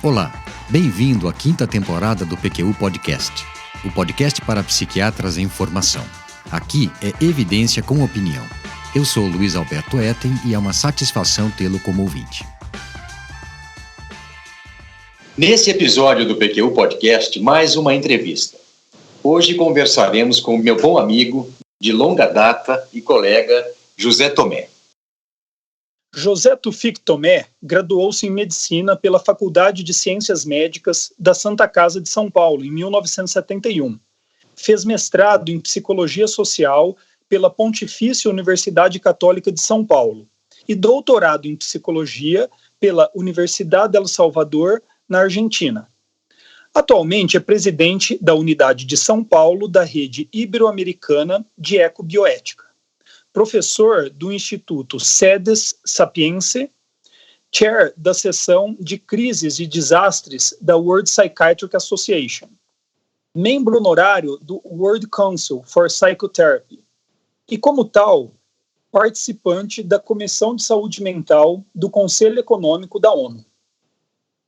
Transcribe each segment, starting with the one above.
Olá, bem-vindo à 5ª temporada do PQU Podcast, o podcast para psiquiatras em formação. Aqui é evidência com opinião. Eu sou Luiz Alberto Etten e é uma satisfação tê-lo como ouvinte. Nesse episódio do PQU Podcast, mais uma entrevista. Hoje conversaremos com meu bom amigo, de longa data e colega, José Tomé. José Tufik Tomé graduou-se em Medicina pela Faculdade de Ciências Médicas da Santa Casa de São Paulo, em 1971. Fez mestrado em Psicologia Social pela Pontifícia Universidade Católica de São Paulo e doutorado em Psicologia pela Universidade del Salvador, na Argentina. Atualmente é presidente da Unidade de São Paulo da Rede Ibero-Americana de Ecobioética. Professor do Instituto Sedes Sapiense, chair da seção de crises e desastres da World Psychiatric Association, membro honorário do World Council for Psychotherapy e, como tal, participante da Comissão de Saúde Mental do Conselho Econômico da ONU,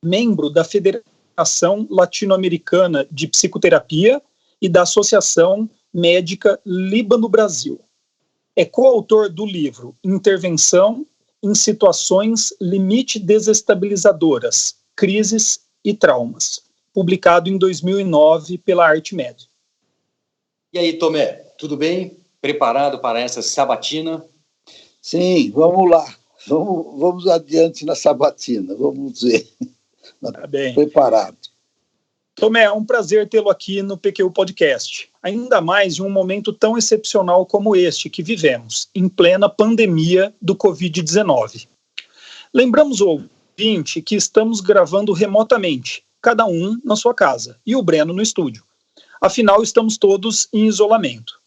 membro da Federação Latino-Americana de Psicoterapia e da Associação Médica Líbano-Brasil. É coautor do livro Intervenção em Situações Limite Desestabilizadoras, Crises e Traumas, publicado em 2009 pela ArtMed. E aí, Tomé, tudo bem? Preparado para essa sabatina? Sim, vamos lá. Vamos adiante na sabatina, vamos ver. Tá bem. Preparado. Tomé, é um prazer tê-lo aqui no PQU Podcast, ainda mais em um momento tão excepcional como este que vivemos, em plena pandemia do Covid-19. Lembramos o ouvinte que estamos gravando remotamente, cada um na sua casa, e o Breno no estúdio. Afinal, estamos todos em isolamento.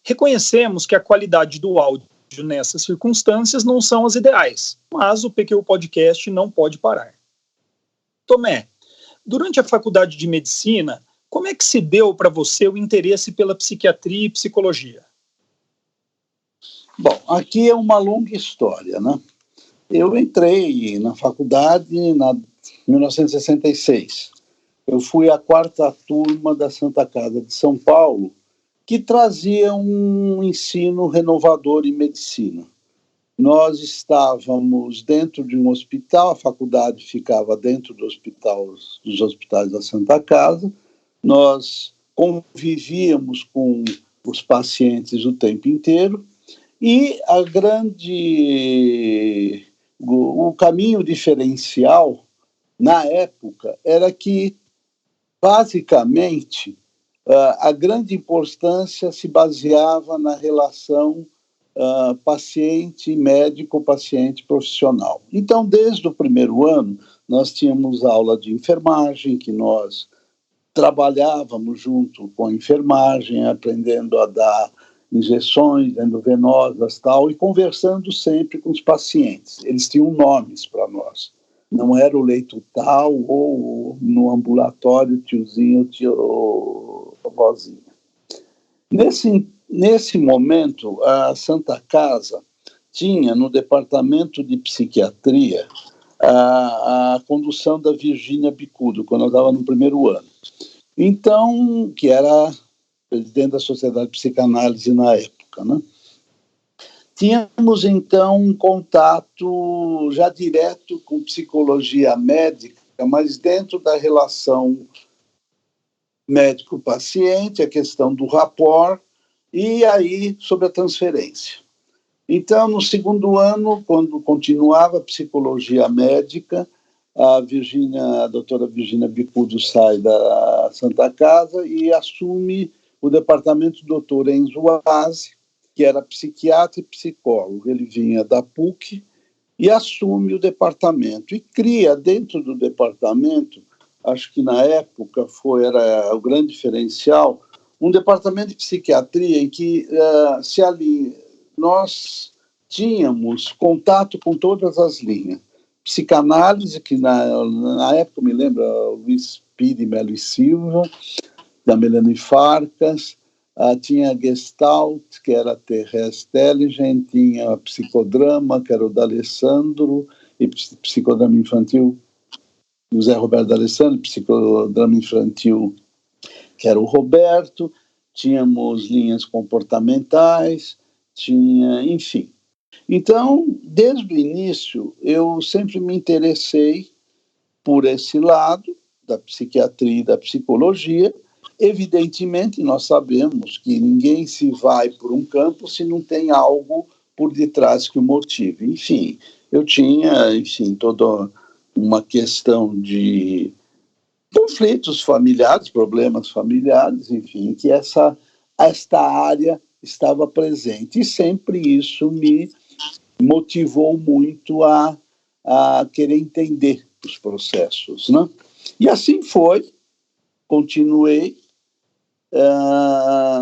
Reconhecemos que a qualidade do áudio nessas circunstâncias não são as ideais, mas o PQU Podcast não pode parar. Tomé, durante a faculdade de medicina, como é que se deu para você o interesse pela psiquiatria e psicologia? Bom, aqui é uma longa história, né? Eu entrei na faculdade em 1966. Eu fui a 4ª turma da Santa Casa de São Paulo, que trazia um ensino renovador em medicina. Nós estávamos dentro de um hospital, a faculdade ficava dentro dos hospitais da Santa Casa, nós convivíamos com os pacientes o tempo inteiro e o caminho diferencial na época era que, basicamente, a grande importância se baseava na relação paciente médico, paciente profissional. Então, desde o primeiro ano, nós tínhamos aula de enfermagem, que nós trabalhávamos junto com a enfermagem, aprendendo a dar injeções endovenosas tal, e conversando sempre com os pacientes. Eles tinham nomes para nós. Não era o leito tal ou no ambulatório tiozinho, vozinha. Nesse momento, a Santa Casa tinha, no departamento de psiquiatria, a condução da Virgínia Bicudo, quando eu estava no primeiro ano. Então, que era presidente da Sociedade de Psicanálise na época, né? Tínhamos, então, um contato já direto com psicologia médica, mas dentro da relação médico-paciente, a questão do rapport, e aí sobre a transferência. Então, no segundo ano, quando continuava a psicologia médica, a doutora Virgínia Bicudo sai da Santa Casa e assume o departamento do Dr. Enzo Aze, que era psiquiatra e psicólogo. Ele vinha da PUC e assume o departamento e cria dentro do departamento, acho que na época era o grande diferencial, um departamento de psiquiatria em que nós tínhamos contato com todas as linhas. Psicanálise, que na época, me lembra, Luiz Pires Melo e Silva, da Melanie Farcas, tinha Gestalt, que era Thérèse Telligent, tinha Psicodrama, que era o da Alessandro, e Psicodrama Infantil, José Roberto D'Alessandro, psicodrama infantil, que era o Roberto, tínhamos linhas comportamentais, enfim. Então, desde o início, eu sempre me interessei por esse lado da psiquiatria e da psicologia. Evidentemente, nós sabemos que ninguém se vai por um campo se não tem algo por detrás que o motive. Enfim, eu tinha, toda uma questão de conflitos familiares, problemas familiares, enfim, que esta área estava presente. E sempre isso me motivou muito a querer entender os processos, né? E assim foi, continuei.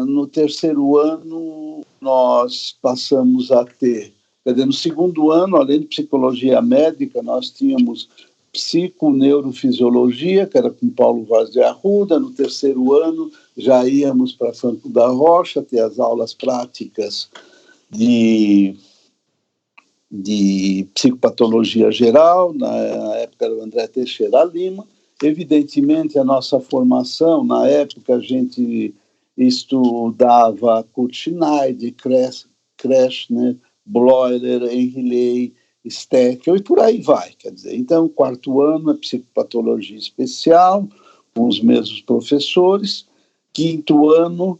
No terceiro ano, nós passamos a ter, no segundo ano, além de psicologia médica, nós tínhamos psiconeurofisiologia, que era com Paulo Vaz de Arruda. No terceiro ano, já íamos para Franco da Rocha, ter as aulas práticas de psicopatologia geral. Na época era o André Teixeira Lima. Evidentemente, a nossa formação, na época, a gente estudava Kurt Schneider, Kreshner, Bloiler, Henry Steckel, e por aí vai. Quer dizer, então, quarto ano é psicopatologia especial, com os mesmos professores. Quinto ano,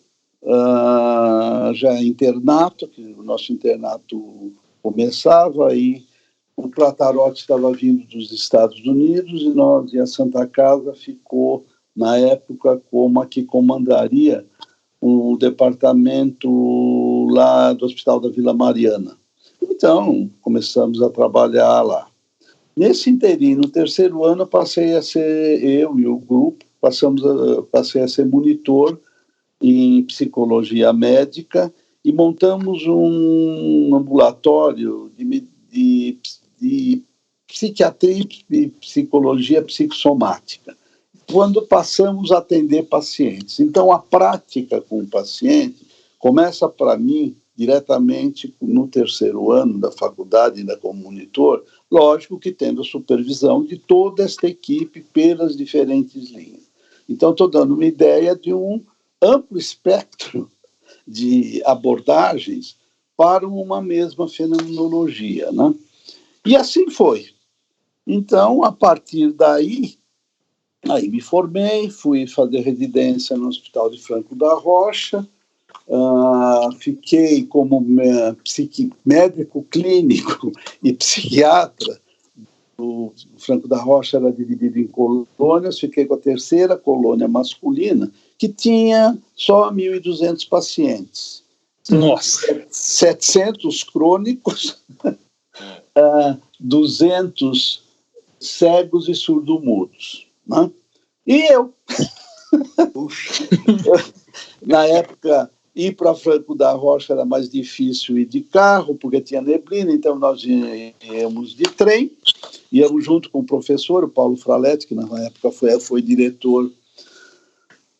já é internato, que o nosso internato começava, aí o Platarotti estava vindo dos Estados Unidos e a Santa Casa ficou, na época, como a que comandaria o departamento lá do Hospital da Vila Mariana. Então, começamos a trabalhar lá. Nesse inteirinho, no terceiro ano, passei a ser, eu e o grupo, passei a ser monitor em psicologia médica e montamos um ambulatório de psiquiatria e psicologia psicossomática, quando passamos a atender pacientes. Então, a prática com o paciente começa, para mim, diretamente no terceiro ano da faculdade, ainda como monitor, lógico que tendo a supervisão de toda esta equipe pelas diferentes linhas. Então, estou dando uma ideia de um amplo espectro de abordagens para uma mesma fenomenologia, né? E assim foi. Então, a partir daí, me formei, fui fazer residência no Hospital de Franco da Rocha, fiquei como médico clínico e psiquiatra. O Franco da Rocha era dividido em colônias, fiquei com a terceira colônia masculina, que tinha só 1.200 pacientes. Nossa! 700 crônicos, 200 cegos e surdo-mudos, né? E eu, na época, ir para Franco da Rocha era mais difícil ir de carro, porque tinha neblina, então nós íamos de trem, íamos junto com o professor, o Paulo Fraletti, que na época foi diretor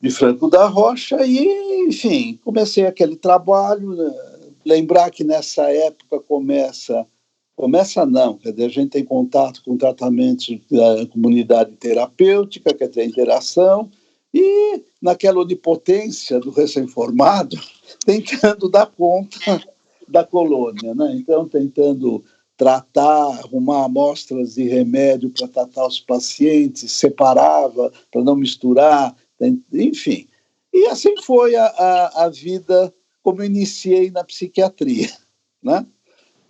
de Franco da Rocha, e, enfim, comecei aquele trabalho, né? Lembrar que nessa época começa não, quer dizer, a gente tem contato com tratamentos da comunidade terapêutica, quer dizer, a interação, e naquela onipotência do recém-formado, tentando dar conta da colônia, né? Então, tentando tratar, arrumar amostras de remédio para tratar os pacientes, separava para não misturar, enfim. E assim foi a vida como eu iniciei na psiquiatria, né?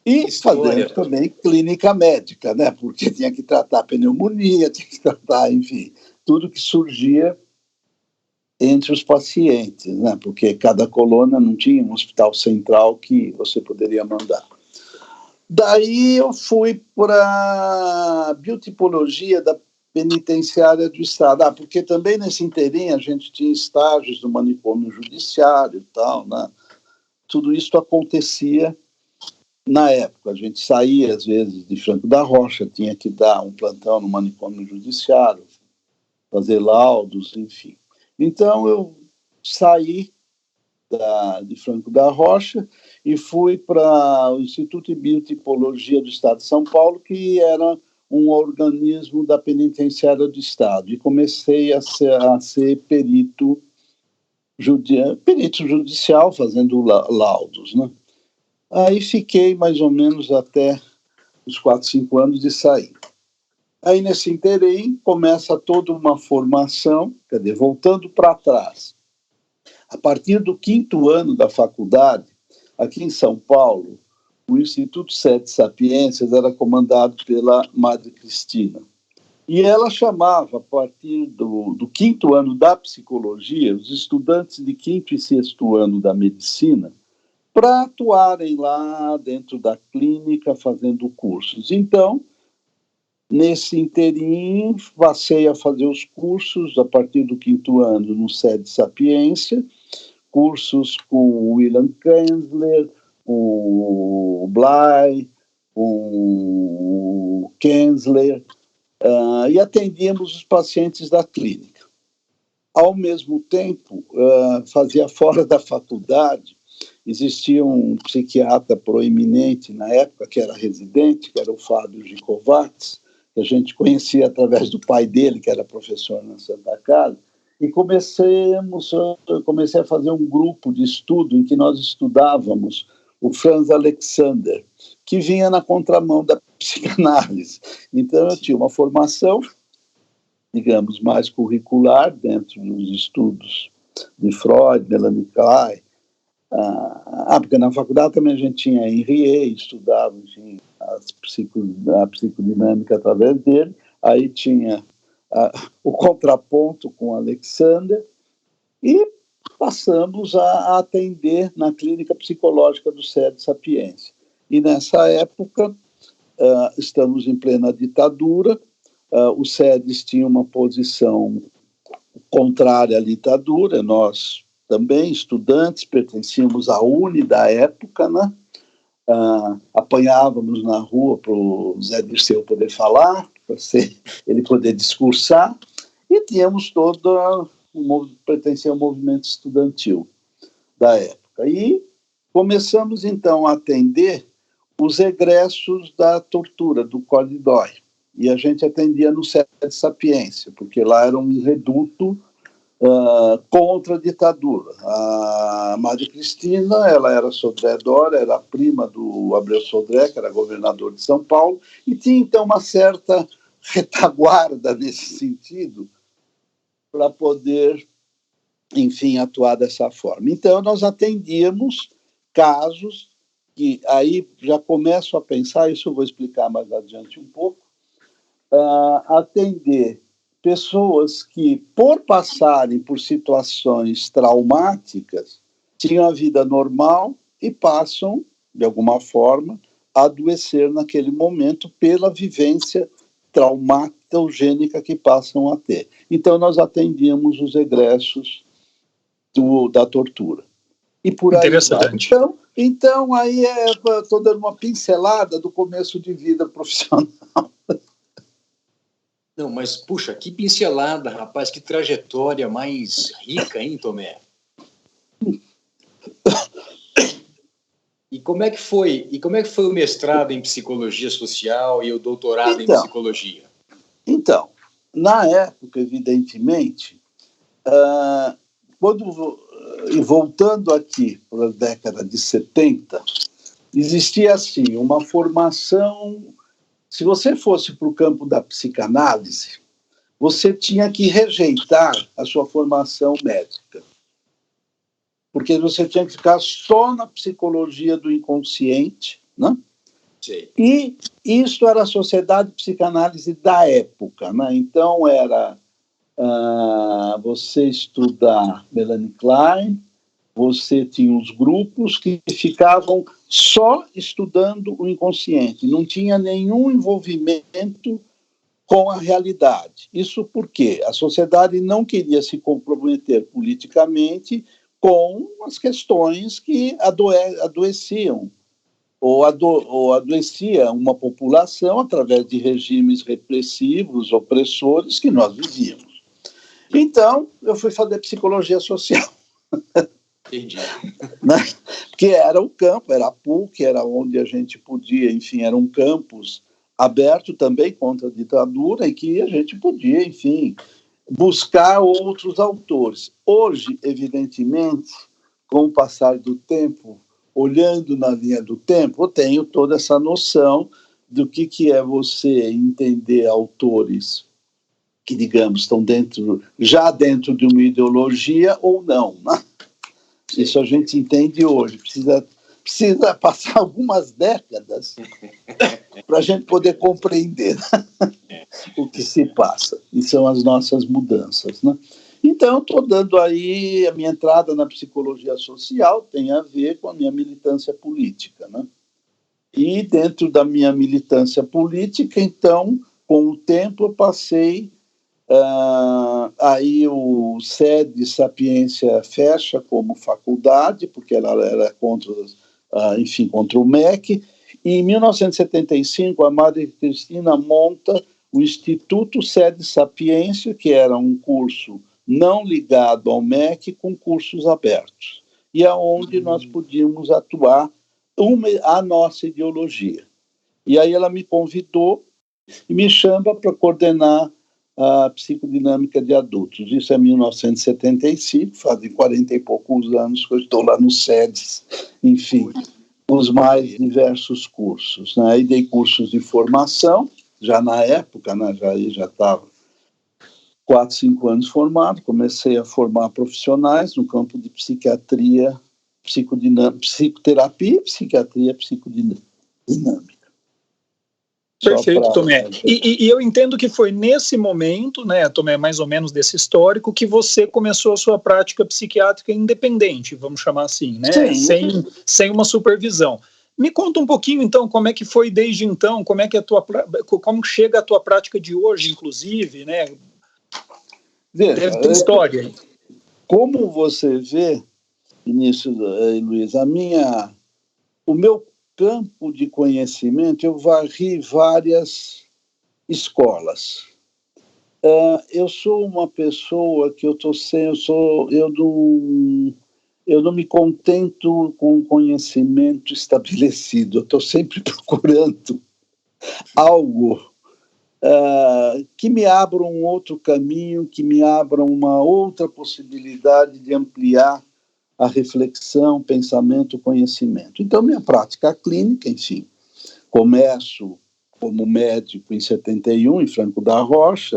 E fazendo também clínica médica, né? Porque tinha que tratar pneumonia, tinha que tratar, enfim, tudo que surgia entre os pacientes, né? Porque cada colônia não tinha um hospital central que você poderia mandar. Daí eu fui para a biotipologia da penitenciária do Estado, porque também nesse inteirinho a gente tinha estágios no manicômio judiciário e tal, né? Tudo isso acontecia na época. A gente saía, às vezes, de Franco da Rocha, tinha que dar um plantão no manicômio judiciário, fazer laudos, enfim. Então, eu saí de Franco da Rocha e fui para o Instituto de Biotipologia do Estado de São Paulo, que era um organismo da Penitenciária do Estado e comecei a ser perito judicial, fazendo laudos, né? Aí fiquei mais ou menos até os 4, 5 anos de sair. Aí, nesse interim, começa toda uma formação, quer dizer, voltando para trás. A partir do 5º ano da faculdade, aqui em São Paulo, o Instituto Sede Sapiências era comandado pela Madre Cristina. E ela chamava, a partir do 5º ano da psicologia, os estudantes de 5º e 6º ano da medicina, para atuarem lá dentro da clínica, fazendo cursos. Então, nesse interim, passei a fazer os cursos, a partir do 5º ano, no Sede Sapiência, cursos com o William Kenzler, o Bly, o Kenzler, e atendíamos os pacientes da clínica. Ao mesmo tempo, fazia fora da faculdade, existia um psiquiatra proeminente na época, que era residente, que era o Fábio Gicovati, que a gente conhecia através do pai dele, que era professor na Santa Casa, e comecei a fazer um grupo de estudo em que nós estudávamos o Franz Alexander, que vinha na contramão da psicanálise. Então, eu tinha uma formação, digamos, mais curricular dentro dos estudos de Freud, Melanie Klein. Porque na faculdade também a gente tinha Henriet, estudava, enfim, a psicodinâmica através dele. Aí tinha o contraponto com Alexander, e passamos a atender na clínica psicológica do Sede Sapiência. E nessa época, estamos em plena ditadura, o SEDES tinha uma posição contrária à ditadura, nós também, estudantes, pertencíamos à UNE da época, né? Apanhávamos na rua para o Zé Dirceu poder falar, para ele poder discursar, e tínhamos pertencia ao movimento estudantil da época. E começamos, então, a atender os egressos da tortura, do Código. E a gente atendia no Sede Sapiência, porque lá era um reduto contra a ditadura. A Madre Cristina, ela era Sodré Dória, era prima do Abreu Sodré, que era governador de São Paulo, e tinha, então, uma certa retaguarda nesse sentido para poder, enfim, atuar dessa forma. Então, nós atendíamos casos que aí já começo a pensar, isso eu vou explicar mais adiante um pouco, atender pessoas que, por passarem por situações traumáticas, tinham a vida normal e passam, de alguma forma, a adoecer naquele momento pela vivência traumatogênica que passam a ter. Então, nós atendíamos os egressos da tortura. E por aí interessante. Então aí estou dando uma pincelada do começo de vida profissional. Não, mas, puxa, que pincelada, rapaz, que trajetória mais rica, hein, Tomé? E como é que foi o mestrado em psicologia social e o doutorado em psicologia? Então, na época, evidentemente, voltando aqui para a década de 70, existia assim uma formação. Se você fosse para o campo da psicanálise, você tinha que rejeitar a sua formação médica, porque você tinha que ficar só na psicologia do inconsciente, né? Sim. E isso era a Sociedade de Psicanálise da época, né? Então era você estudar Melanie Klein, você tinha os grupos que ficavam só estudando o inconsciente, não tinha nenhum envolvimento com a realidade. Isso porque a sociedade não queria se comprometer politicamente com as questões que adoeciam ou adoecia uma população através de regimes repressivos, opressores que nós vivíamos. Então, eu fui fazer psicologia social. Entendi. Porque era o campo, era a PUC, era onde a gente podia, enfim, era um campus aberto também contra a ditadura, em que a gente podia, enfim, buscar outros autores. Hoje, evidentemente, com o passar do tempo, olhando na linha do tempo, eu tenho toda essa noção do que é você entender autores que, digamos, estão já dentro de uma ideologia ou não, né? Isso a gente entende hoje. Precisa passar algumas décadas para a gente poder compreender o que se passa. E são as nossas mudanças, né? Então, estou dando aí a minha entrada na psicologia social, tem a ver com a minha militância política, né? E dentro da minha militância política, então, com o tempo, eu passei... aí o SED Sapiência fecha como faculdade, porque ela era contra o MEC, e em 1975 a Madre Cristina monta o Instituto SED Sapiência, que era um curso não ligado ao MEC, com cursos abertos, e aonde nós podíamos atuar a nossa ideologia. E aí ela me convidou e me chama para coordenar a psicodinâmica de adultos. Isso é 1975, fazem 40 e poucos anos que eu estou lá no SEDES, enfim, os mais diversos cursos, né? Aí dei cursos de formação, já na época, né? Já estava 4, 5 anos formado, comecei a formar profissionais no campo de psiquiatria, psicoterapia e psiquiatria psicodinâmica. Perfeito, Tomé. E eu entendo que foi nesse momento, né, Tomé, mais ou menos desse histórico, que você começou a sua prática psiquiátrica independente, vamos chamar assim, né? Sim. Sem uma supervisão. Me conta um pouquinho, então, como é que foi desde então, como chega a tua prática de hoje, inclusive, né? Deve ter história. Como você vê, Vinícius e Luiz, o meu campo de conhecimento, eu varri várias escolas. Eu sou uma pessoa que eu não me contento com o conhecimento estabelecido. Eu estou sempre procurando algo que me abra um outro caminho, que me abra uma outra possibilidade de ampliar a reflexão, pensamento, conhecimento. Então, minha prática clínica, enfim, começo como médico em 71, em Franco da Rocha,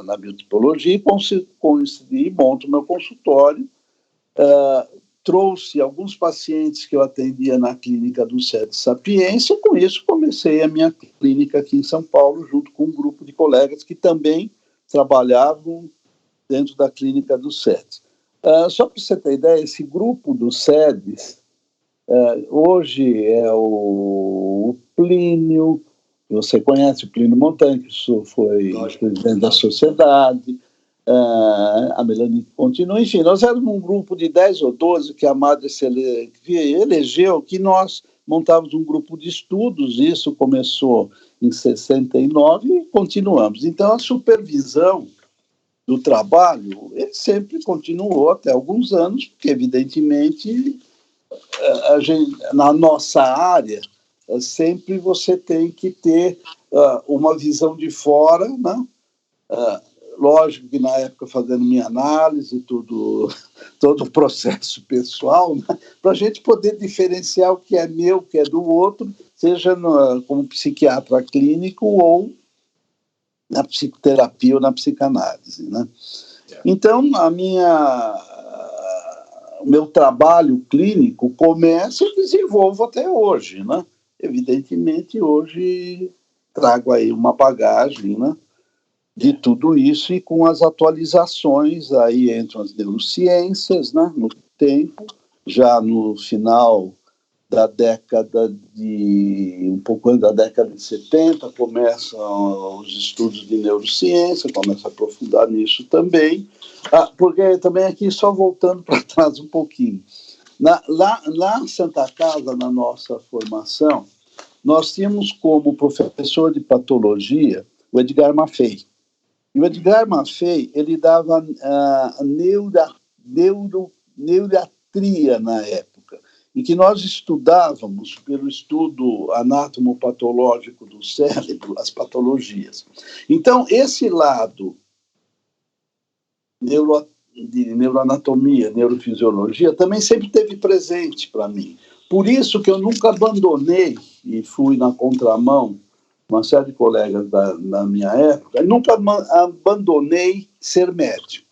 na biotipologia, e monto meu consultório. Trouxe alguns pacientes que eu atendia na clínica do SED Sapiência, com isso comecei a minha clínica aqui em São Paulo, junto com um grupo de colegas que também trabalhavam dentro da clínica do SED. Só para você ter ideia, esse grupo do SEDES, hoje é o Plínio, você conhece o Plínio Montanha, que foi presidente da sociedade, a Melanie continua, enfim, nós éramos um grupo de 10 ou 12 que a Madre elegeu, que nós montávamos um grupo de estudos, isso começou em 69 e continuamos. Então, a supervisão do trabalho, ele sempre continuou até alguns anos, porque, evidentemente, na nossa área, sempre você tem que ter uma visão de fora, né? Lógico que, na época, fazendo minha análise, todo o processo pessoal, né? Para a gente poder diferenciar o que é meu, o que é do outro, seja como psiquiatra clínico ou na psicoterapia ou na psicanálise, né? Então, o meu trabalho clínico começa e desenvolvo até hoje, né? Evidentemente, hoje trago aí uma bagagem, né, de tudo isso, e com as atualizações, aí entram as neurociências, né, no tempo, já no final da um pouco antes da década de 70, começam os estudos de neurociência, começa a aprofundar nisso também, porque também aqui, só voltando para trás um pouquinho, lá em Santa Casa, na nossa formação, nós tínhamos como professor de patologia o Edgar Maffei. E o Edgar Maffei, ele dava neuriatria na época, em que nós estudávamos, pelo estudo anatomopatológico do do cérebro, as patologias. Então, esse lado de neuroanatomia, neurofisiologia, também sempre esteve presente para mim. Por isso que eu nunca abandonei, e fui na contramão, uma série de colegas da minha época, nunca abandonei ser médico.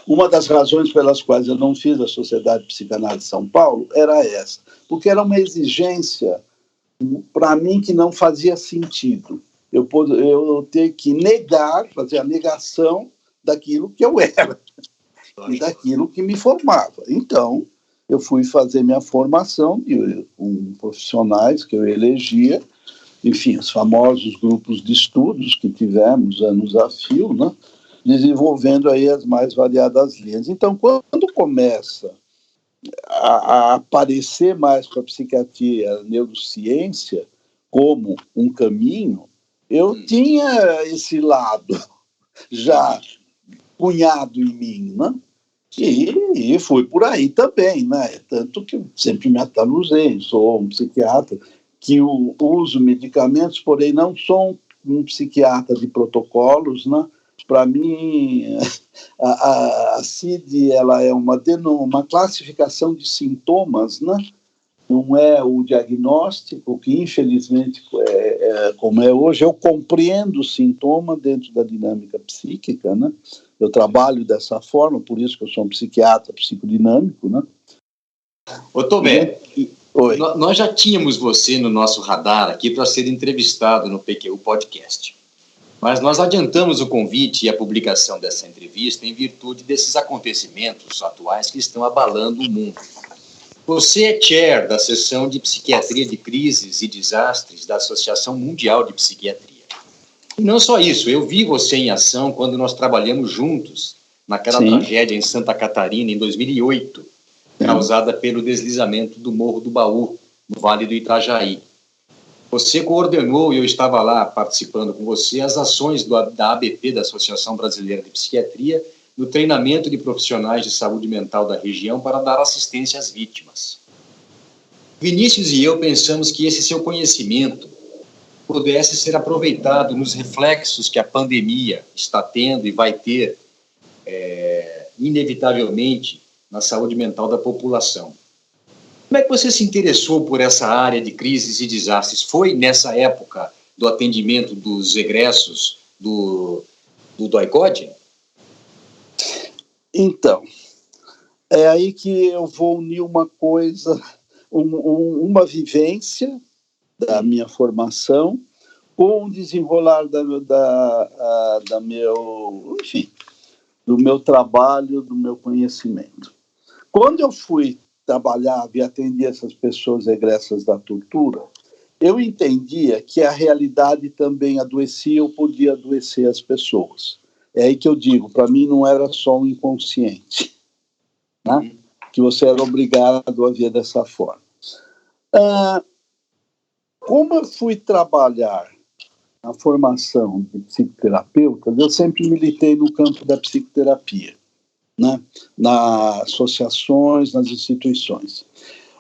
Uma das razões pelas quais eu não fiz a Sociedade de Psicanálise de São Paulo era essa, porque era uma exigência, para mim, que não fazia sentido. Eu ter que negar, fazer a negação daquilo que eu era e daquilo que me formava. Então, eu fui fazer minha formação com profissionais que eu elegia, enfim, os famosos grupos de estudos que tivemos anos a fio, né, desenvolvendo aí as mais variadas linhas. Então, quando começa a aparecer mais para a psiquiatria, a neurociência, como um caminho, eu tinha esse lado já cunhado em mim, né? E fui por aí também, né? Tanto que eu sempre me atualizei, sou um psiquiatra que uso medicamentos, porém não sou um psiquiatra de protocolos, né? Para mim, a CID ela é uma classificação de sintomas, né? Não é o diagnóstico, que infelizmente, como é hoje, eu compreendo o sintoma dentro da dinâmica psíquica, né? Eu trabalho dessa forma, por isso que eu sou um psiquiatra psicodinâmico, né? Ô, Tomé, nós já tínhamos você no nosso radar aqui para ser entrevistado no PQU Podcast. Mas nós adiantamos o convite e a publicação dessa entrevista em virtude desses acontecimentos atuais que estão abalando o mundo. Você é chair da seção de psiquiatria de crises e desastres da Associação Mundial de Psiquiatria. E não só isso, eu vi você em ação quando nós trabalhamos juntos naquela tragédia em Santa Catarina, em 2008, causada pelo deslizamento do Morro do Baú, no Vale do Itajaí. Você coordenou, e eu estava lá participando com você, as ações da ABP, da Associação Brasileira de Psiquiatria, no treinamento de profissionais de saúde mental da região para dar assistência às vítimas. Vinícius e eu pensamos que esse seu conhecimento pudesse ser aproveitado nos reflexos que a pandemia está tendo e vai ter, inevitavelmente, na saúde mental da população. Como é que você se interessou por essa área de crises e desastres? Foi nessa época do atendimento dos egressos do DOI-CODE? Então, é aí que eu vou unir uma coisa, uma vivência da minha formação com o desenrolar do meu trabalho, do meu conhecimento. Quando eu fui trabalhar e atender essas pessoas egressas da tortura, eu entendia que a realidade também adoecia ou podia adoecer as pessoas. É aí que eu digo, para mim não era só um inconsciente, né? Que você era obrigado a ver dessa forma. Como eu fui trabalhar na formação de psicoterapeutas, eu sempre militei no campo da psicoterapia, né? Nas associações, nas instituições.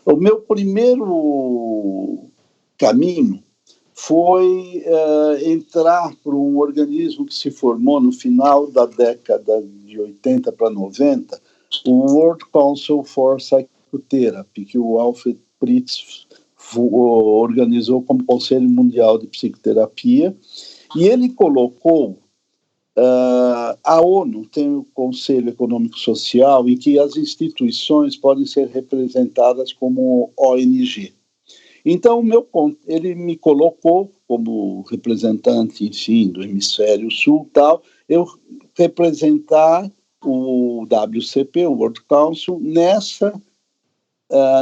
O meu primeiro caminho foi entrar para um organismo que se formou no final da década de 80 para 90, o World Council for Psychotherapy, que o Alfred Pritz organizou como Conselho Mundial de Psicoterapia, e ele colocou a ONU tem o Conselho Econômico Social, em que as instituições podem ser representadas como ONG. Então, ele me colocou como representante, enfim, do Hemisfério Sul, tal, eu representar o WCP, o World Council,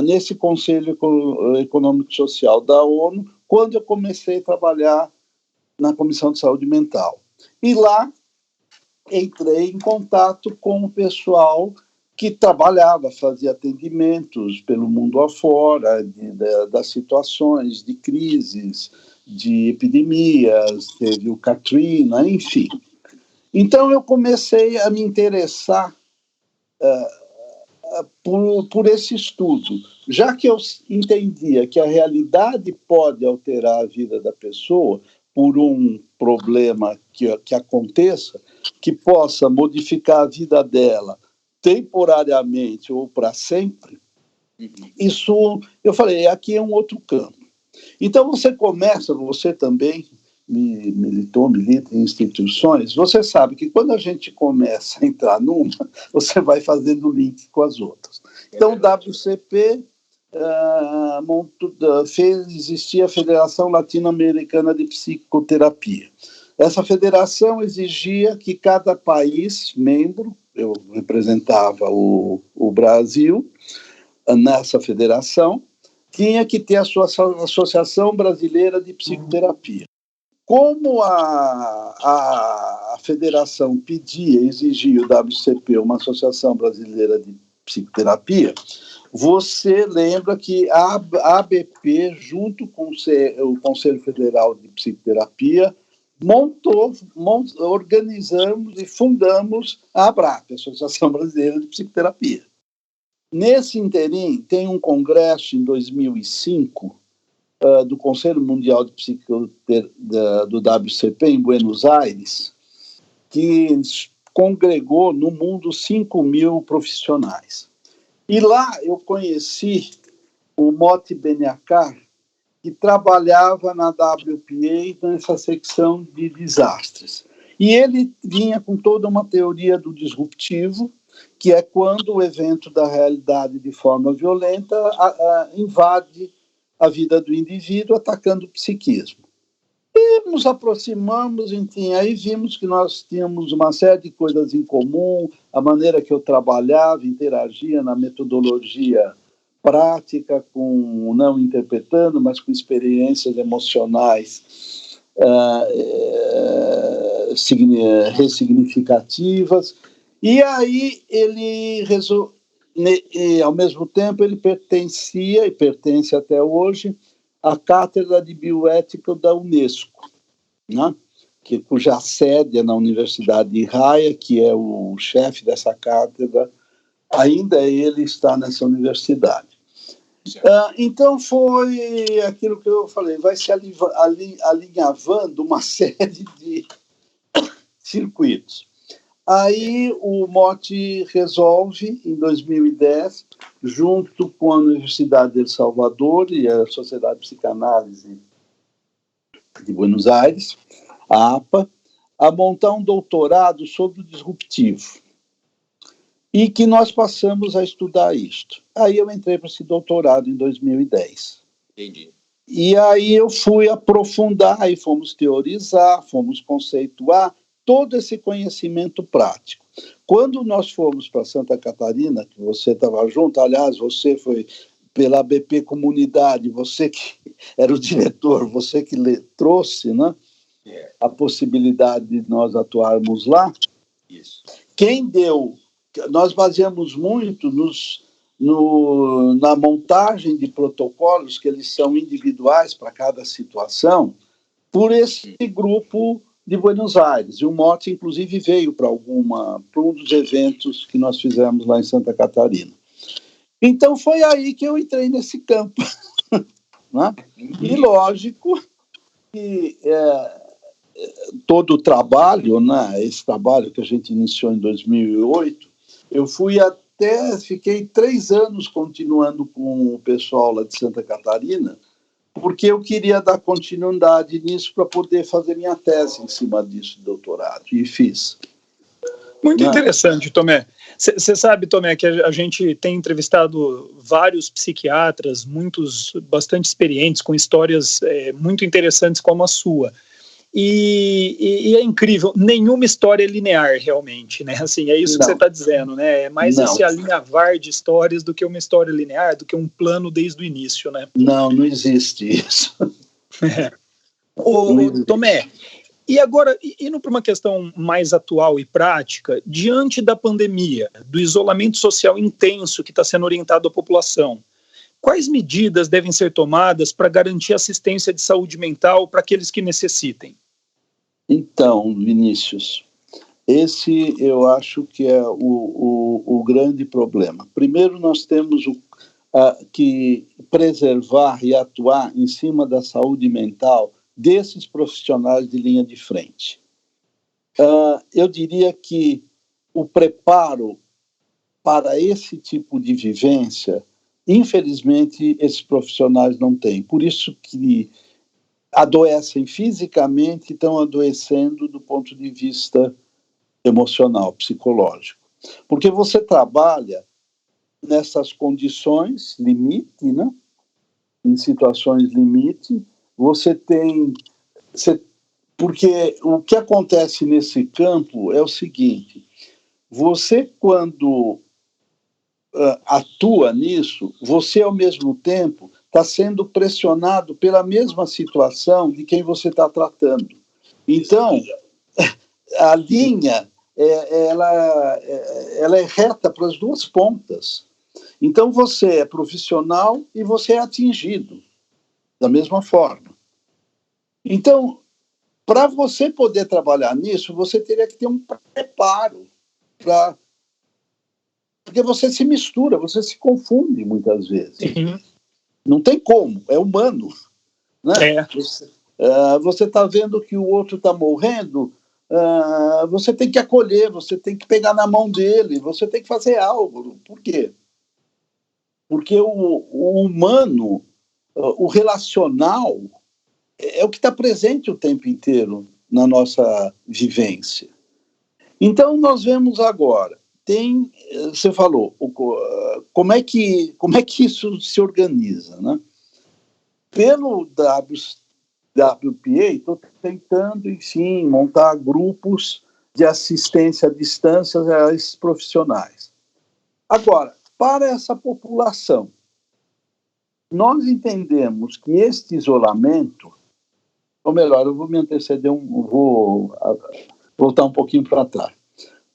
nesse Conselho Econômico Social da ONU, quando eu comecei a trabalhar na Comissão de Saúde Mental. E lá entrei em contato com o pessoal que trabalhava, fazia atendimentos pelo mundo afora, das situações de crises, de epidemias, teve o Katrina, enfim. Então eu comecei a me interessar por esse estudo. Já que eu entendia que a realidade pode alterar a vida da pessoa por um problema que aconteça, que possa modificar a vida dela temporariamente ou para sempre, isso, eu falei, aqui é um outro campo. Então você também milita em instituições, você sabe que quando a gente começa a entrar numa, você vai fazendo link com as outras. Então, o WCP existia a Federação Latino-Americana de Psicoterapia. Essa federação exigia que cada país membro, eu representava o Brasil nessa federação, tinha que ter a sua Associação Brasileira de Psicoterapia. Como a federação exigia o WCP, uma Associação Brasileira de Psicoterapia, você lembra que a ABP, junto com o Conselho Federal de Psicoterapia, organizamos e fundamos a ABRAP, a Associação Brasileira de Psicoterapia. Nesse interim, tem um congresso em 2005 do Conselho Mundial de Psicoterapia do WCP em Buenos Aires, que congregou no mundo 5.000 profissionais. E lá eu conheci o Motti Beniacar, que trabalhava na WPA nessa secção de desastres. E ele vinha com toda uma teoria do disruptivo, que é quando o evento da realidade de forma violenta invade a vida do indivíduo, atacando o psiquismo. E nos aproximamos, enfim, aí vimos que nós tínhamos uma série de coisas em comum, a maneira que eu trabalhava, interagia na metodologia prática, não interpretando, mas com experiências emocionais ressignificativas. E aí ele ao mesmo tempo ele pertencia e pertence até hoje à Cátedra de Bioética da Unesco, né? Cuja sede é na Universidade de Haia, que é o chefe dessa cátedra, ainda ele está nessa universidade. Então foi aquilo que eu falei, vai se alinhavando uma série de circuitos. Aí o Motti resolve, em 2010, junto com a Universidade de El Salvador e a Sociedade de Psicanálise de Buenos Aires, a APA, a montar um doutorado sobre o disruptivo. E que nós passamos a estudar isto. Aí eu entrei para esse doutorado em 2010. Entendi. E aí eu fui aprofundar, aí fomos teorizar, fomos conceituar todo esse conhecimento prático. Quando nós fomos para Santa Catarina, que você estava junto, aliás, você foi pela ABP Comunidade, você que era o diretor, você que trouxe, né, a possibilidade de nós atuarmos lá. Isso. Nós baseamos muito na montagem de protocolos, que eles são individuais para cada situação, por esse grupo de Buenos Aires. E o Motti, inclusive, veio para um dos eventos que nós fizemos lá em Santa Catarina. Então, foi aí que eu entrei nesse campo. Né? E, lógico, que todo o trabalho, né, esse trabalho que a gente iniciou em 2008, fiquei 3 anos continuando com o pessoal lá de Santa Catarina, porque eu queria dar continuidade nisso para poder fazer minha tese em cima disso, doutorado, e fiz. Muito interessante, Tomé. Você sabe, Tomé, que a gente tem entrevistado vários psiquiatras, muitos bastante experientes, com histórias muito interessantes como a sua. E é incrível, nenhuma história é linear realmente, né? Assim, é isso que você está dizendo, né? É mais esse alinhavar de histórias do que uma história linear, do que um plano desde o início, né? Não existe isso. Tomé, e agora, indo para uma questão mais atual e prática, diante da pandemia, do isolamento social intenso que está sendo orientado à população, quais medidas devem ser tomadas para garantir assistência de saúde mental para aqueles que necessitem? Então, Vinícius, esse eu acho que é o o grande problema. Primeiro, nós temos que preservar e atuar em cima da saúde mental desses profissionais de linha de frente. Eu diria que o preparo para esse tipo de vivência, infelizmente, esses profissionais não têm. Por isso que adoecem fisicamente e estão adoecendo do ponto de vista emocional, psicológico. Porque você trabalha nessas condições limite, né? Em situações limite, porque o que acontece nesse campo é o seguinte: você, quando atua nisso, você, ao mesmo tempo, está sendo pressionado pela mesma situação de quem você está tratando. Então, a linha ela é reta para as duas pontas. Então, você é profissional e você é atingido da mesma forma. Então, para você poder trabalhar nisso, você teria que ter um preparo porque você se mistura, você se confunde muitas vezes. Sim. Não tem como, é humano. Né? Você está vendo que o outro está morrendo, você tem que acolher, você tem que pegar na mão dele, você tem que fazer algo. Por quê? Porque o humano, o relacional, é o que está presente o tempo inteiro na nossa vivência. Então, nós vemos agora, você falou, como é que isso se organiza, né? Pelo WPA, estou tentando, enfim, montar grupos de assistência à distância a esses profissionais. Agora, para essa população, nós entendemos que este isolamento, ou melhor, eu vou me anteceder, vou voltar um pouquinho para trás.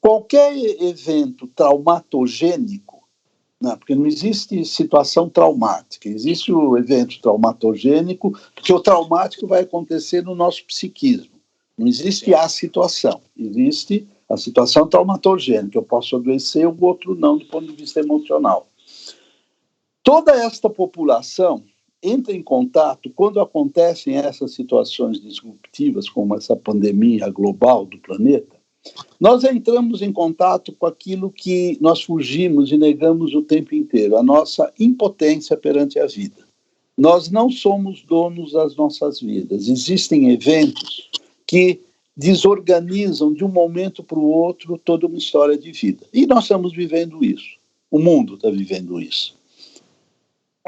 Qualquer evento traumatogênico, né, porque não existe situação traumática, existe o evento traumatogênico, porque o traumático vai acontecer no nosso psiquismo. Não existe a situação, existe a situação traumatogênica. Eu posso adoecer, o outro não, do ponto de vista emocional. Toda esta população entra em contato quando acontecem essas situações disruptivas, como essa pandemia global do planeta. Nós entramos em contato com aquilo que nós fugimos e negamos o tempo inteiro, a nossa impotência perante a vida. Nós não somos donos das nossas vidas. Existem eventos que desorganizam de um momento para o outro toda uma história de vida. E nós estamos vivendo isso. O mundo está vivendo isso.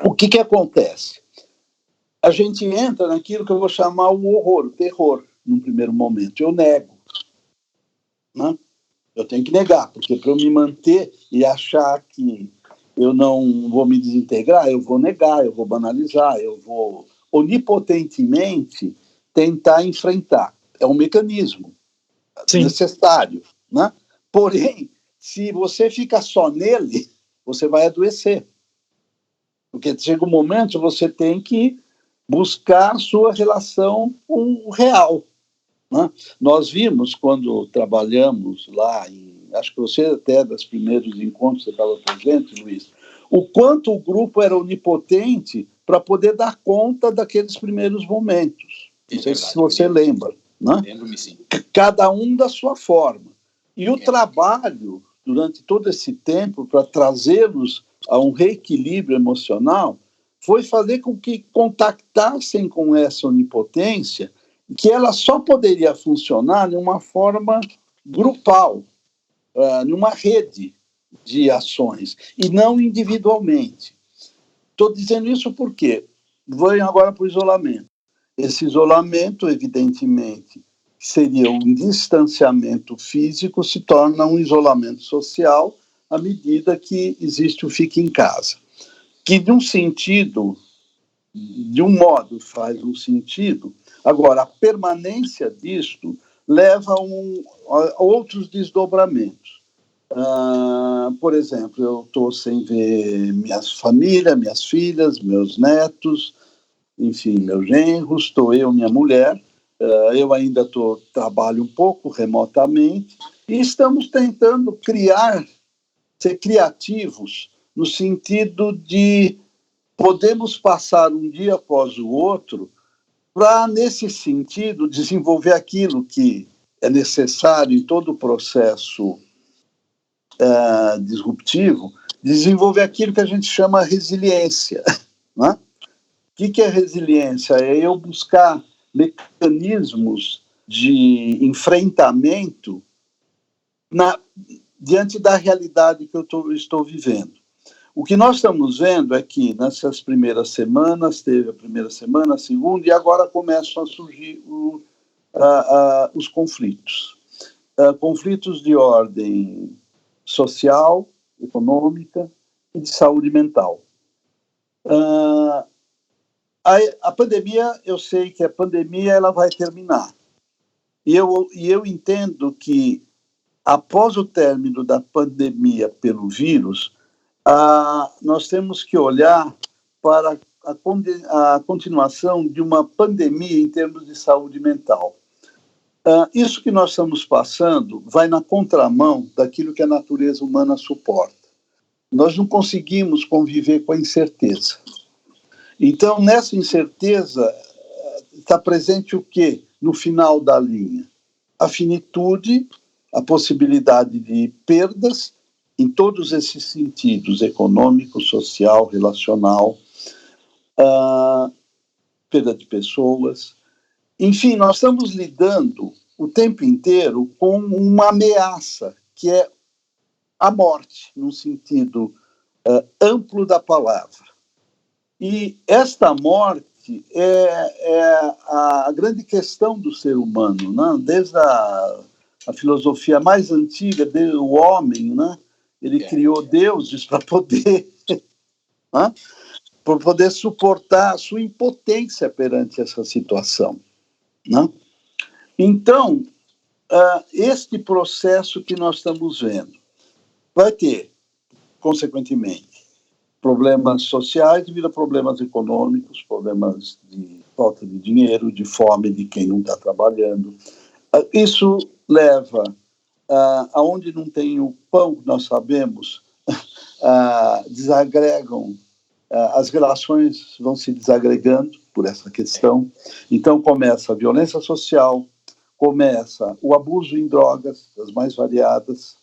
O que acontece? A gente entra naquilo que eu vou chamar o horror, o terror, num primeiro momento. Eu nego. Né? Eu tenho que negar, porque para eu me manter e achar que eu não vou me desintegrar, eu vou negar, eu vou banalizar, eu vou onipotentemente tentar enfrentar. É um mecanismo necessário. Né? Porém, se você fica só nele, você vai adoecer. Porque chega um momento que você tem que buscar sua relação com o real. Né? Nós vimos, quando trabalhamos lá, acho que você até dos primeiros encontros, você estava presente, Luiz, o quanto o grupo era onipotente para poder dar conta daqueles primeiros momentos. Não sei se você lembra. Né? Lembro-me, sim. Cada um da sua forma. E o trabalho, durante todo esse tempo, para trazê-los a um reequilíbrio emocional, foi fazer com que contactassem com essa onipotência, que ela só poderia funcionar de uma forma grupal, numa rede de ações, e não individualmente. Estou dizendo isso porque venho agora para o isolamento. Esse isolamento, evidentemente, seria um distanciamento físico, se torna um isolamento social à medida que existe o fique em casa. Que, de um modo, faz um sentido. Agora, a permanência disto leva a outros desdobramentos. Por exemplo, eu estou sem ver minha família, minhas filhas, meus netos, enfim, meus genros, estou eu, minha mulher. Eu ainda trabalho um pouco remotamente e estamos tentando criar ser criativos no sentido de podemos passar um dia após o outro para, nesse sentido, desenvolver aquilo que é necessário em todo o processo disruptivo, desenvolver aquilo que a gente chama resiliência. Né? O que é resiliência? É eu buscar mecanismos de enfrentamento diante da realidade que eu estou vivendo. O que nós estamos vendo é que nessas primeiras semanas, teve a primeira semana, a segunda, e agora começam a surgir os conflitos. Conflitos de ordem social, econômica e de saúde mental. A pandemia, eu sei que a pandemia ela vai terminar. E eu entendo que, após o término da pandemia pelo vírus, nós temos que olhar para a continuação de uma pandemia em termos de saúde mental. Isso que nós estamos passando vai na contramão daquilo que a natureza humana suporta. Nós não conseguimos conviver com a incerteza. Então, nessa incerteza, está presente o quê? No final da linha? A finitude, a possibilidade de perdas em todos esses sentidos, econômico, social, relacional, perda de pessoas. Enfim, nós estamos lidando o tempo inteiro com uma ameaça, que é a morte, no sentido amplo da palavra. E esta morte é a grande questão do ser humano, né? Desde a filosofia mais antiga, o homem, né? Ele criou deuses para poder, né? Para poder suportar a sua impotência perante essa situação. Né? Então, este processo que nós estamos vendo vai ter, consequentemente, problemas sociais devido a problemas econômicos, problemas de falta de dinheiro, de fome de quem não está trabalhando. Isso leva, aonde não tem o pão, nós sabemos, desagregam, as relações vão se desagregando por essa questão. Então começa a violência social, começa o abuso em drogas, as mais variadas,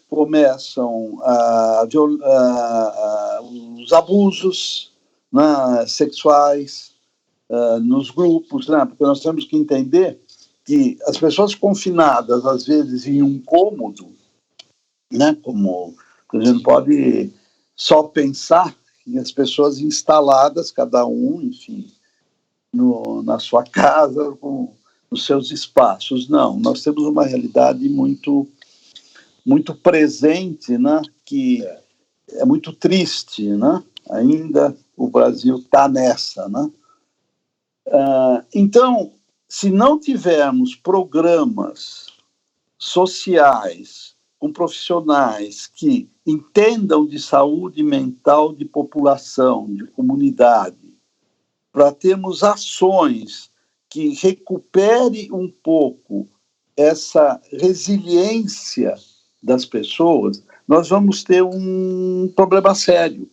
começam os abusos, né, sexuais nos grupos, né, porque nós temos que entender que as pessoas confinadas, às vezes, em um cômodo, né, como a gente não pode só pensar em as pessoas instaladas, cada um, enfim, na sua casa, nos seus espaços. Não, nós temos uma realidade muito presente, né, que é muito triste, né? Ainda o Brasil está nessa, né? Então, se não tivermos programas sociais com profissionais que entendam de saúde mental de população, de comunidade, para termos ações que recupere um pouco essa resiliência das pessoas, nós vamos ter um problema sério.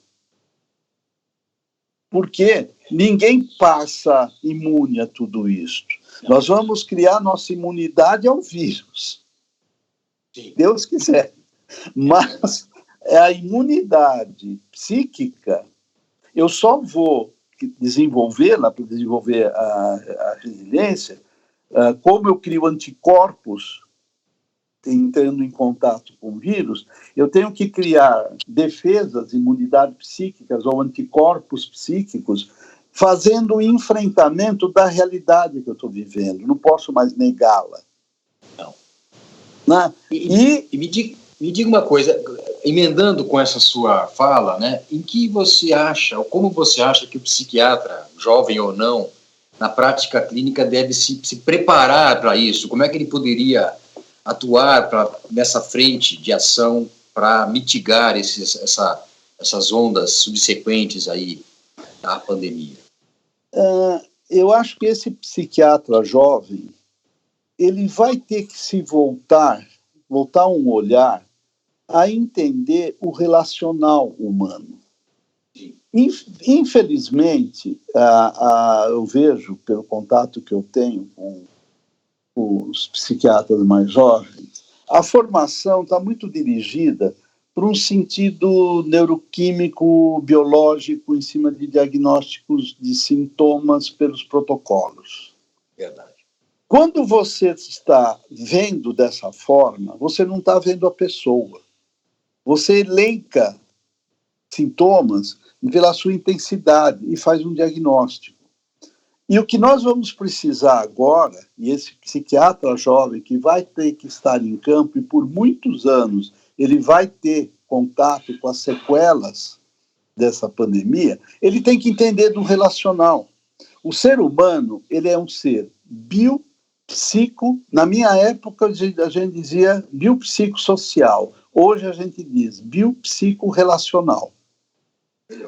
Porque ninguém passa imune a tudo isso. Nós vamos criar nossa imunidade ao vírus. Se Deus quiser. Mas a imunidade psíquica, eu só vou desenvolvê-la, para desenvolver a resiliência, como eu crio anticorpos entrando em contato com o vírus, eu tenho que criar defesas, imunidade psíquicas ou anticorpos psíquicos, fazendo o enfrentamento da realidade que eu estou vivendo. Não posso mais negá-la. Não. Né? Me diga uma coisa, emendando com essa sua fala, né, em que você acha, ou como você acha que o psiquiatra, jovem ou não, na prática clínica deve se preparar para isso? Como é que ele poderia atuar nessa frente de ação para mitigar essas ondas subsequentes aí da pandemia? Eu acho que esse psiquiatra jovem, ele vai ter que se voltar um olhar a entender o relacional humano. Infelizmente, eu vejo, pelo contato que eu tenho com os psiquiatras mais jovens, a formação está muito dirigida para um sentido neuroquímico, biológico, em cima de diagnósticos de sintomas pelos protocolos. Verdade. Quando você está vendo dessa forma, você não está vendo a pessoa. Você elenca sintomas pela sua intensidade e faz um diagnóstico. E o que nós vamos precisar agora, e esse psiquiatra jovem que vai ter que estar em campo e por muitos anos ele vai ter contato com as sequelas dessa pandemia, ele tem que entender do relacional. O ser humano, ele é um ser biopsico, na minha época a gente dizia biopsicossocial, hoje a gente diz biopsico-relacional.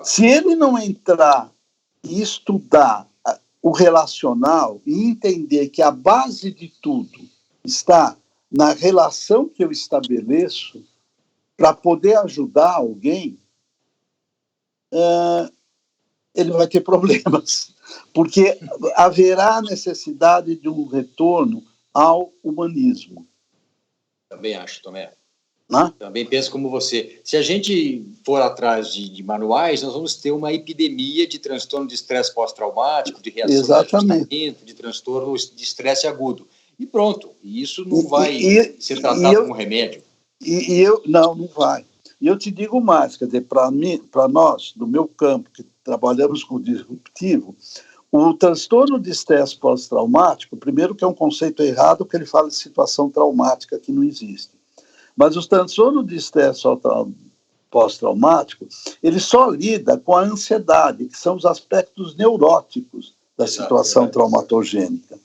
Se ele não entrar e estudar o relacional e entender que a base de tudo está na relação que eu estabeleço para poder ajudar alguém, ele vai ter problemas, porque haverá necessidade de um retorno ao humanismo. Também acho, Tomé. Né? Também penso como você. Se a gente for atrás de manuais, nós vamos ter uma epidemia de transtorno de estresse pós-traumático, de reação de ajustamento, de transtorno de estresse agudo. E pronto. E isso não vai ser tratado como remédio. Não vai. E eu te digo mais, quer dizer, para nós, do meu campo, que trabalhamos com o disruptivo, o transtorno de estresse pós-traumático, primeiro que é um conceito errado, porque ele fala de situação traumática que não existe. Mas o transtorno de estresse pós-traumático, ele só lida com a ansiedade, que são os aspectos neuróticos da situação traumatogênica.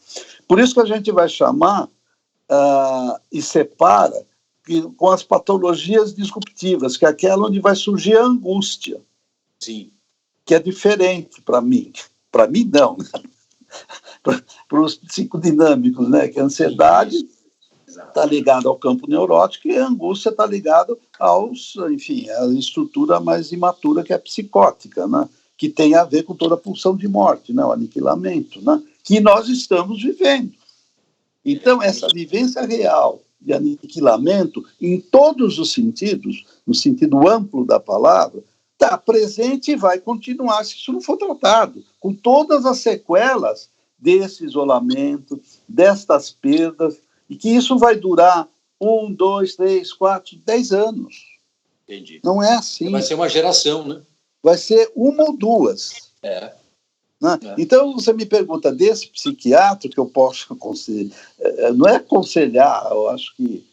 Por isso que a gente vai chamar e separa com as patologias disruptivas, que é aquela onde vai surgir a angústia. Sim. Que é diferente para mim. Para mim, não. Para os psicodinâmicos, né? Que a ansiedade está ligada ao campo neurótico e a angústia está ligada à estrutura mais imatura, que é a psicótica, né? Que tem a ver com toda a pulsão de morte, né? O aniquilamento, né? Que nós estamos vivendo. Então, essa vivência real de aniquilamento, em todos os sentidos, no sentido amplo da palavra, está presente e vai continuar se isso não for tratado, com todas as sequelas desse isolamento, destas perdas, e que isso vai durar 1, 2, 3, 4, 10 anos. Entendi. Não é assim. Vai ser uma geração, né? Vai ser uma ou duas. Né? Então, você me pergunta desse psiquiatra que eu posso aconselhar, não é aconselhar, eu acho que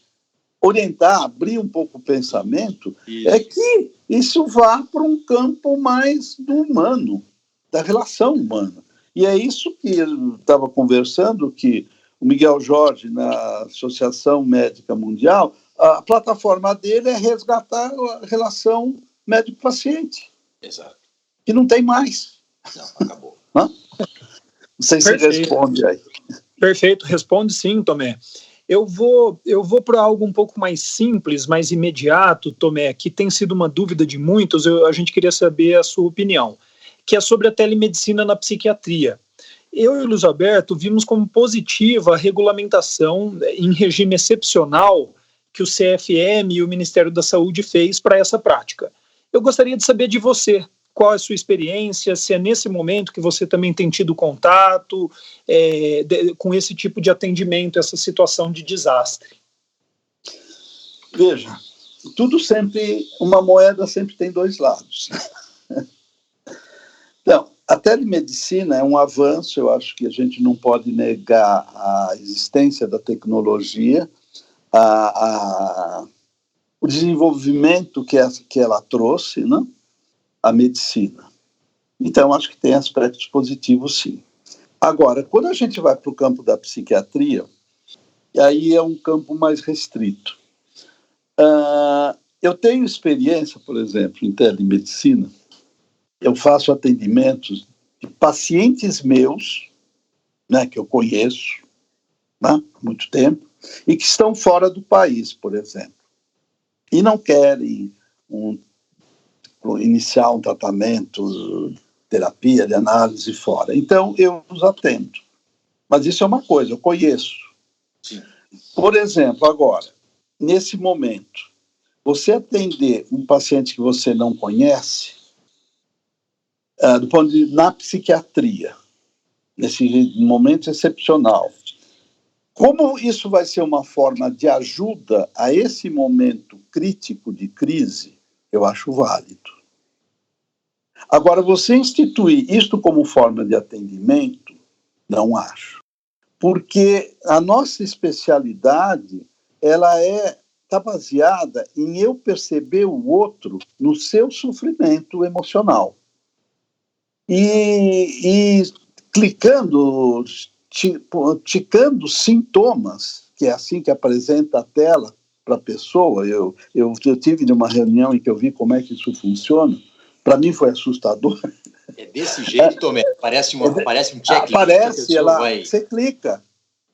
orientar, abrir um pouco o pensamento, é que isso vá para um campo mais do humano, da relação humana. E é isso que eu estava conversando, que o Miguel Jorge, na Associação Médica Mundial, a plataforma dele é resgatar a relação médico-paciente. Exato. Que não tem mais. Não, acabou. Não sei se responde aí. Perfeito, responde sim, Tomé. Eu vou para algo um pouco mais simples, mais imediato, Tomé, que tem sido uma dúvida de muitos, a gente queria saber a sua opinião, que é sobre a telemedicina na psiquiatria. Eu e o Luiz Alberto vimos como positiva a regulamentação em regime excepcional que o CFM e o Ministério da Saúde fez para essa prática. Eu gostaria de saber de você, qual é a sua experiência, se é nesse momento que você também tem tido contato com esse tipo de atendimento, essa situação de desastre. Veja, uma moeda sempre tem dois lados. Então, a telemedicina é um avanço, eu acho que a gente não pode negar a existência da tecnologia, o desenvolvimento que ela trouxe, né? A medicina. Então, acho que tem aspectos positivos, sim. Agora, quando a gente vai para o campo da psiquiatria, aí é um campo mais restrito. Eu tenho experiência, por exemplo, em telemedicina. Eu faço atendimentos de pacientes meus, né, que eu conheço, né, há muito tempo, e que estão fora do país, por exemplo. e não querem iniciar um tratamento, terapia de análise fora. Então, eu os atendo. Mas isso é uma coisa, eu conheço. Sim. Por exemplo, agora, nesse momento, você atender um paciente que você não conhece, do ponto de vista na psiquiatria, nesse momento excepcional, como isso vai ser uma forma de ajuda a esse momento crítico de crise, eu acho válido. Agora, você instituir isto como forma de atendimento, não acho. Porque a nossa especialidade, ela está baseada em eu perceber o outro no seu sofrimento emocional. E ticando sintomas, que é assim que apresenta a tela para a pessoa. Eu tive numa reunião em que eu vi como é que isso funciona. Para mim foi assustador. É desse jeito, Tomé? Parece um checklist. Aparece, você clica.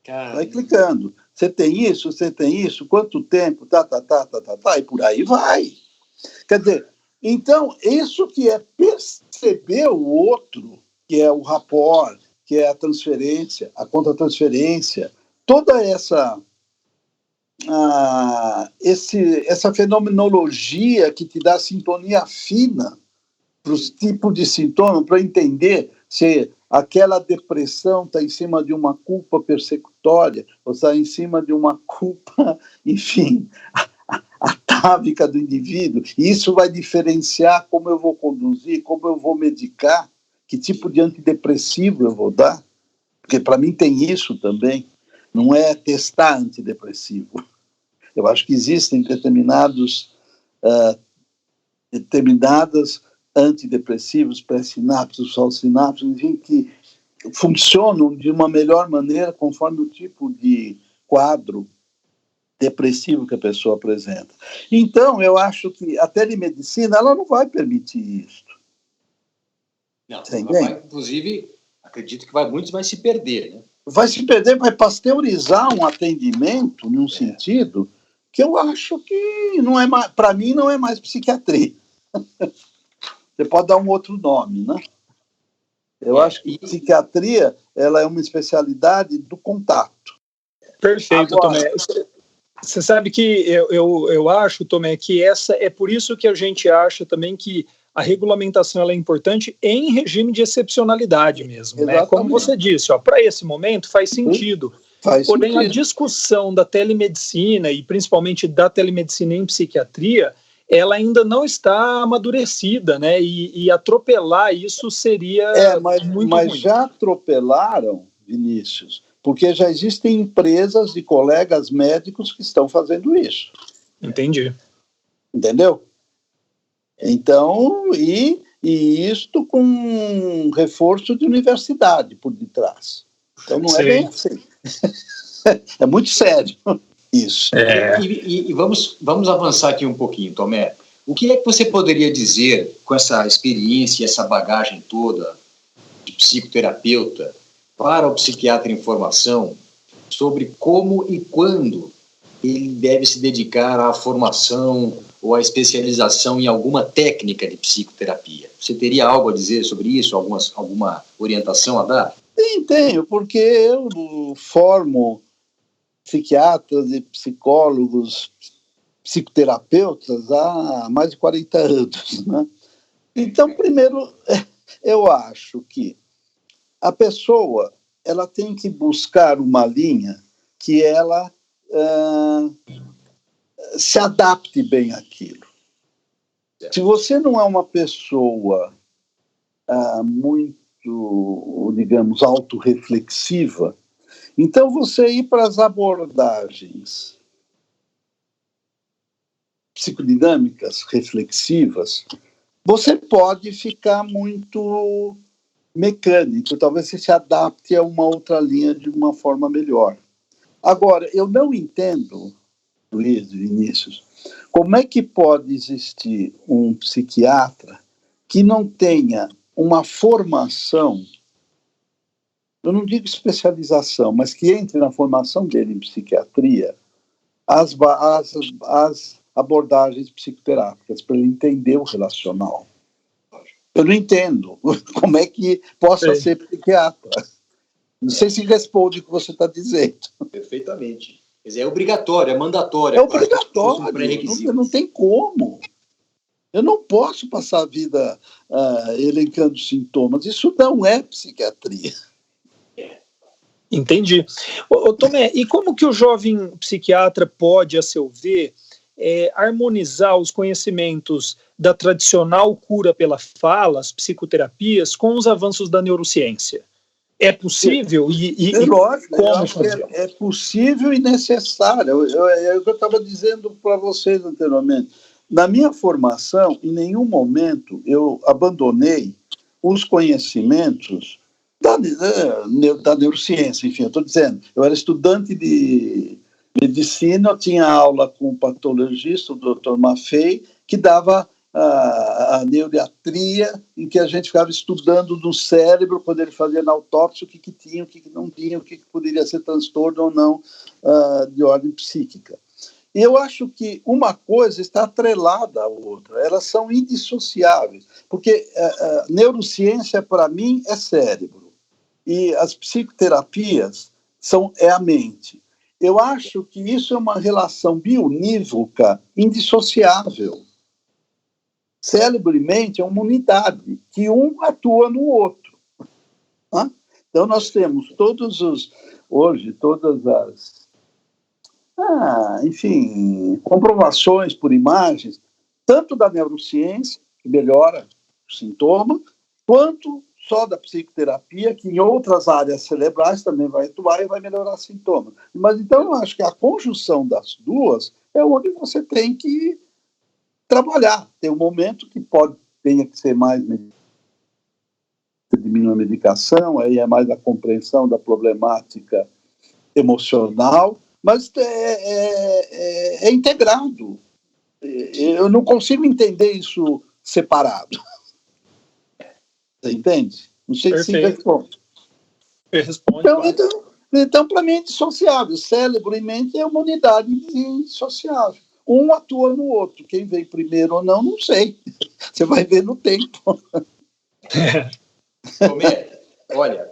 Caramba. Vai clicando. Você tem isso, quanto tempo, e por aí vai. Quer dizer, então, isso que é perceber o outro, que é o rapport, que é a transferência, a contra-transferência, toda essa fenomenologia que te dá sintonia fina para os tipos de sintomas, para entender se aquela depressão está em cima de uma culpa persecutória, ou está em cima de uma culpa, enfim, atávica do indivíduo. E isso vai diferenciar como eu vou conduzir, como eu vou medicar, que tipo de antidepressivo eu vou dar, porque para mim tem isso também, não é testar antidepressivo. Eu acho que existem determinadas antidepressivos, pré-sinápticos, pós-sinápticos, enfim, que funcionam de uma melhor maneira conforme o tipo de quadro depressivo que a pessoa apresenta. Então, eu acho que a telemedicina ela não vai permitir isso. Não, vai, inclusive, acredito que muitos vai se perder, né? Vai se perder, vai pasteurizar um atendimento num sentido que eu acho que não é mais, para mim não é mais psiquiatria. Você pode dar um outro nome, né? Eu acho que psiquiatria ela é uma especialidade do contato. Perfeito, Tomé. Você sabe que eu acho, Tomé, que é por isso que a gente acha também que a regulamentação ela é importante em regime de excepcionalidade mesmo, né? Como você disse, para esse momento faz sentido. Porém, a discussão da telemedicina, e principalmente da telemedicina em psiquiatria, ela ainda não está amadurecida, né? E atropelar isso seria muito ruim. Mas já atropelaram, Vinícius, porque já existem empresas de colegas médicos que estão fazendo isso. Entendi. Entendeu? Então, e isto com um reforço de universidade por detrás. Então, não é bem assim. É muito sério isso. E vamos avançar aqui um pouquinho, Tomé. O que é que você poderia dizer com essa experiência, essa bagagem toda de psicoterapeuta para o psiquiatra em formação sobre como e quando ele deve se dedicar à formação ou à especialização em alguma técnica de psicoterapia? Você teria algo a dizer sobre isso? Alguma orientação a dar? Tenho, porque eu formo psiquiatras e psicólogos, psicoterapeutas há mais de 40 anos. Né? Então, primeiro, eu acho que a pessoa ela tem que buscar uma linha que ela se adapte bem àquilo. Se você não é uma pessoa muito, digamos, autorreflexiva, então você ir para as abordagens psicodinâmicas, reflexivas, você pode ficar muito mecânico, talvez você se adapte a uma outra linha de uma forma melhor. Agora, eu não entendo, Luiz, Vinícius, como é que pode existir um psiquiatra que não tenha uma formação, eu não digo especialização, mas que entre na formação dele em psiquiatria as abordagens psicoterápicas, para ele entender o relacional. Eu não entendo como é que possa ser psiquiatra. Não sei se responde o que você está dizendo. Perfeitamente. Quer dizer, é obrigatório, é mandatório. É obrigatório, não tem como. Eu não posso passar a vida elencando sintomas. Isso não é psiquiatria. Entendi. Ô, Tomé, e como que o jovem psiquiatra pode, a seu ver, harmonizar os conhecimentos da tradicional cura pela fala, as psicoterapias, com os avanços da neurociência? É possível? Lógico, como fazer? É possível e necessário. É o que eu estava dizendo para vocês anteriormente. Na minha formação, em nenhum momento eu abandonei os conhecimentos da neurociência. Enfim, eu estou dizendo, eu era estudante de medicina, eu tinha aula com o patologista, o Dr. Maffei, que dava a neuriatria, em que a gente ficava estudando no cérebro, quando ele fazia na autópsia, o que tinha, o que não tinha, o que poderia ser transtorno ou não de ordem psíquica. E eu acho que uma coisa está atrelada à outra, elas são indissociáveis, porque a neurociência, para mim, é cérebro, e as psicoterapias é a mente. Eu acho que isso é uma relação bionívoca indissociável. Cérebro e mente é uma unidade, que um atua no outro. Tá? Então, nós temos hoje, todas as comprovações por imagens, tanto da neurociência, que melhora o sintoma, quanto só da psicoterapia, que em outras áreas cerebrais também vai atuar e vai melhorar sintomas. Mas, então, eu acho que a conjunção das duas é onde você tem que trabalhar. Tem um momento que tenha que ser mais diminui a medicação, aí é mais a compreensão da problemática emocional, mas é integrado. Eu não consigo entender isso separado. Você entende? Não sei se responde. Então, para mim, é indissociável. Cérebro e mente é uma unidade indissociável. Um atua no outro. Quem vem primeiro ou não sei. Você vai ver no tempo. Tomé, olha,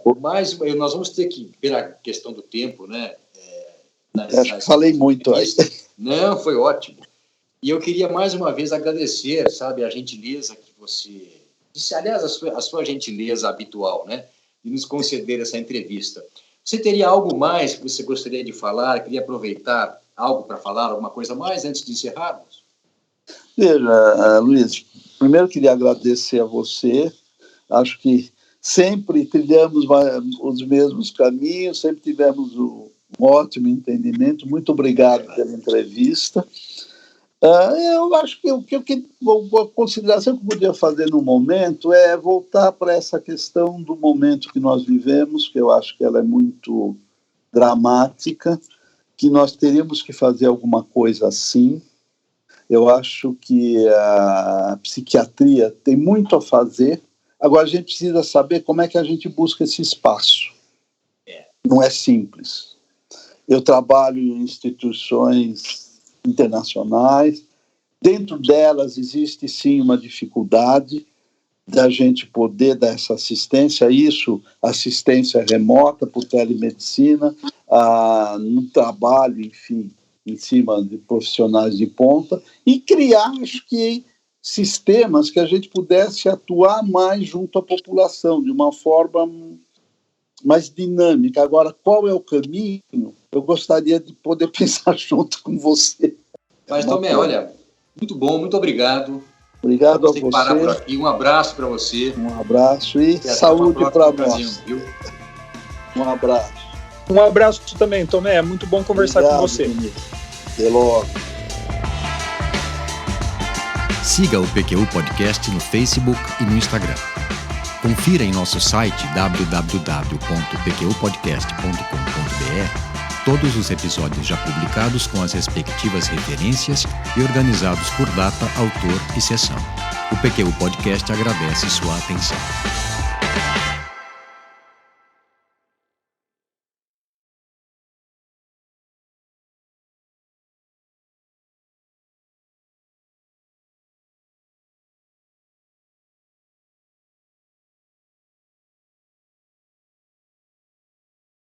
nós vamos ter que, pela questão do tempo, né? Acho que falei muito aí. Não, foi ótimo. E eu queria mais uma vez agradecer, sabe, a gentileza que você disse, aliás, a sua gentileza habitual, né? De nos conceder essa entrevista. Você teria algo mais que você gostaria de falar? Queria aproveitar algo para falar, alguma coisa mais antes de encerrarmos? Veja, Luiz, primeiro queria agradecer a você. Acho que sempre trilhamos os mesmos caminhos, sempre tivemos um ótimo entendimento. Muito obrigado pela entrevista. Eu acho que a consideração que eu podia fazer no momento é voltar para essa questão do momento que nós vivemos, que eu acho que ela é muito dramática, que nós teríamos que fazer alguma coisa assim. Eu acho que a psiquiatria tem muito a fazer. Agora, a gente precisa saber como é que a gente busca esse espaço. Não é simples. Eu trabalho em instituições internacionais. Dentro delas existe, sim, uma dificuldade da gente poder dar essa assistência, assistência remota por telemedicina, no trabalho, enfim, em cima de profissionais de ponta, e criar, acho que, sistemas que a gente pudesse atuar mais junto à população, de uma forma mais dinâmica. Agora, qual é o caminho? Eu gostaria de poder pensar junto com você. Mas, Tomé, olha, muito bom, muito obrigado. Obrigado a você. Parar por aqui. Um abraço para você. Um abraço e saúde para nós. Viu? Um abraço. Um abraço também, Tomé. É muito bom conversar com você. Até logo. Siga o PQU Podcast no Facebook e no Instagram. Confira em nosso site www.pqpodcast.com.br todos os episódios já publicados com as respectivas referências e organizados por data, autor e sessão. O PQU Podcast agradece sua atenção.